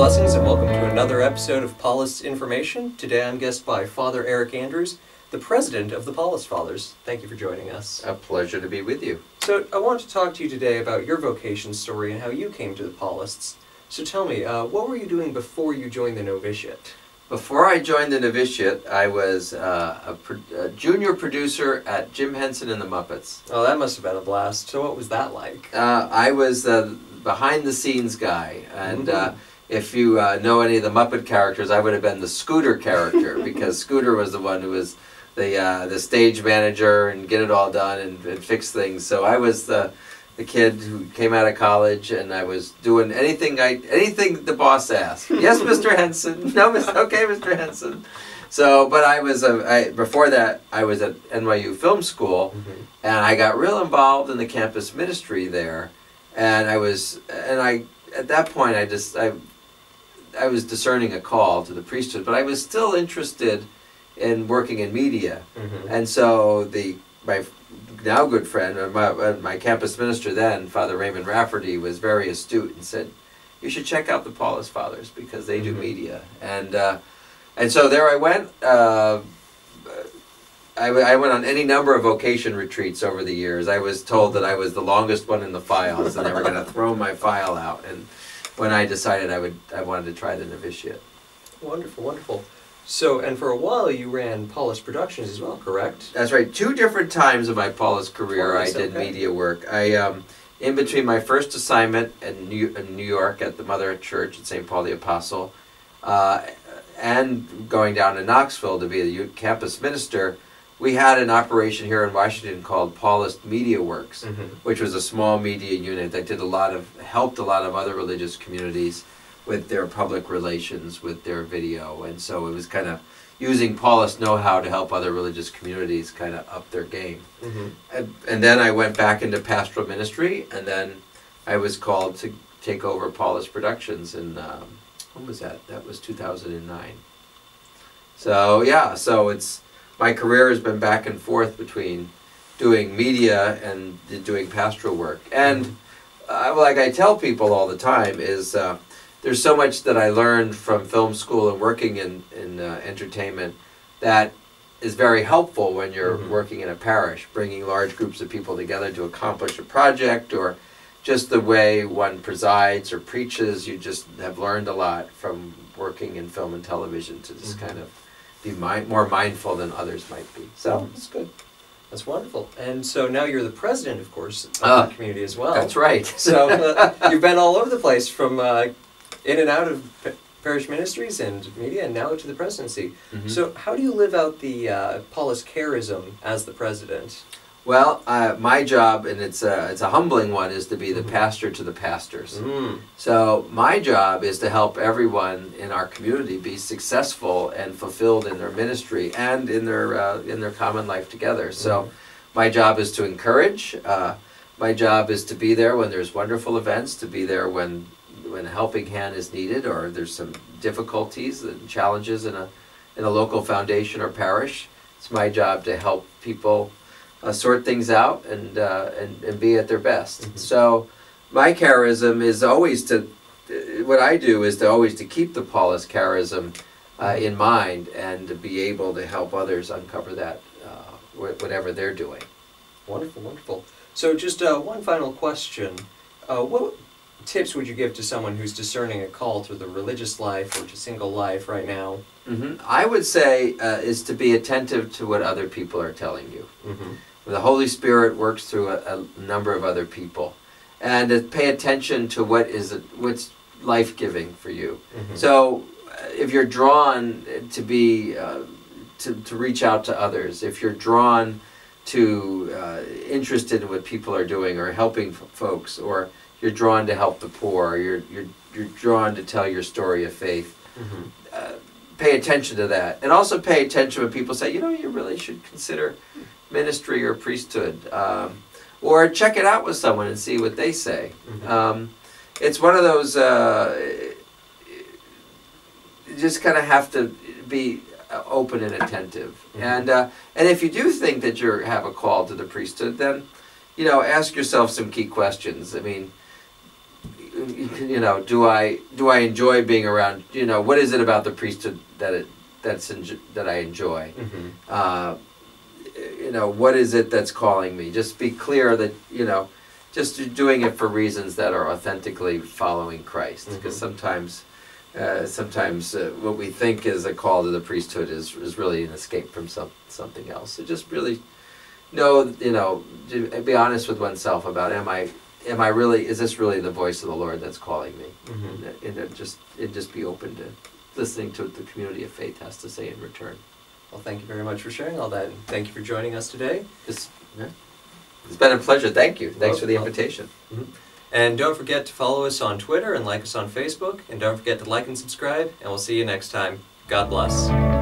Blessings and welcome to another episode of Paulist Information. Today I'm guest by Father Eric Andrews, the president of the Paulist Fathers. Thank you for joining us. A pleasure to be with you. So I want to talk to you today about your vocation story and how you came to the Paulists. So tell me, what were you doing before you joined the novitiate? Before I joined the novitiate, I was a junior producer at Jim Henson and the Muppets. Oh, that must have been a blast. So what was that like? I was the behind-the-scenes guy, and if you know any of the Muppet characters, I would have been the Scooter character, because Scooter was the one who was the stage manager and get it all done and fix things. So I was the kid who came out of college, and I was doing anything the boss asked. Yes, Mr. Henson. No, okay, Mr. Henson. So, but I was before that I was at NYU Film School, and I got real involved in the campus ministry there, and at that point I was discerning a call to the priesthood, but I was still interested in working in media, and so my now good friend, my campus minister then, Father Raymond Rafferty, was very astute and said, "You should check out the Paulist Fathers because they do media." And so there I went. I went on any number of vocation retreats over the years. I was told that I was the longest one in the files, and they were going to throw my file out. And when I decided I wanted to try the novitiate. Wonderful, wonderful. So, and for a while you ran Paulist Productions as well, correct? That's right. 2 different times of my Paulist career I did media work. In between my first assignment in New York at the Mother Church at St. Paul the Apostle, and going down to Knoxville to be the campus minister, we had an operation here in Washington called Paulist Media Works, which was a small media unit that helped a lot of other religious communities with their public relations, with their video, and so it was kind of using Paulist know-how to help other religious communities kind of up their game. And then I went back into pastoral ministry, and then I was called to take over Paulist Productions, and when was that? That was 2009. So yeah, so my career has been back and forth between doing media and doing pastoral work. And like I tell people all the time is there's so much that I learned from film school and working in entertainment that is very helpful when you're working in a parish, bringing large groups of people together to accomplish a project, or just the way one presides or preaches. You just have learned a lot from working in film and television to just kind of be more mindful than others might be. So it's good. That's wonderful. And so now you're the president, of course, of the community as well. That's right. So you've been all over the place, from in and out of parish ministries and media, and now to the presidency. So how do you live out the Paulist charism as the president? Well, my job, and it's a humbling one, is to be the pastor to the pastors. So my job is to help everyone in our community be successful and fulfilled in their ministry and in their common life together. So my job is to encourage. My job is to be there when there's wonderful events, to be there when a helping hand is needed, or there's some difficulties and challenges in a local foundation or parish. It's my job to help people sort things out and be at their best. So my charism is always what I do is always to keep the Paulist charism in mind, and to be able to help others uncover that, whatever they're doing. Wonderful, wonderful. So just one final question. What tips would you give to someone who's discerning a call to the religious life or to single life right now? I would say is to be attentive to what other people are telling you. The Holy Spirit works through a number of other people, and to pay attention to what's life-giving for you. So if you're drawn to be to reach out to others, if you're drawn to interested in what people are doing or helping folks, or you're drawn to help the poor, or you're drawn to tell your story of faith, pay attention to that. And also pay attention when people say, you really should consider ministry or priesthood, or check it out with someone and see what they say. It's one of those, you just kind of have to be open and attentive. And if you do think that you have a call to the priesthood, then ask yourself some key questions. I mean, you know, do I enjoy being around? You know, what is it about the priesthood that I enjoy? You know, what is it that's calling me? Just be clear that, you know, just doing it for reasons that are authentically following Christ. Because sometimes what we think is a call to the priesthood is really an escape from something else. So just really know, you know, be honest with oneself about, am I really, is this really the voice of the Lord that's calling me? And just be open to listening to what the community of faith has to say in return. Well, thank you very much for sharing all that, and thank you for joining us today. It's been a pleasure. Thank you. Thanks for the invitation. And don't forget to follow us on Twitter and like us on Facebook. And don't forget to like and subscribe, and we'll see you next time. God bless.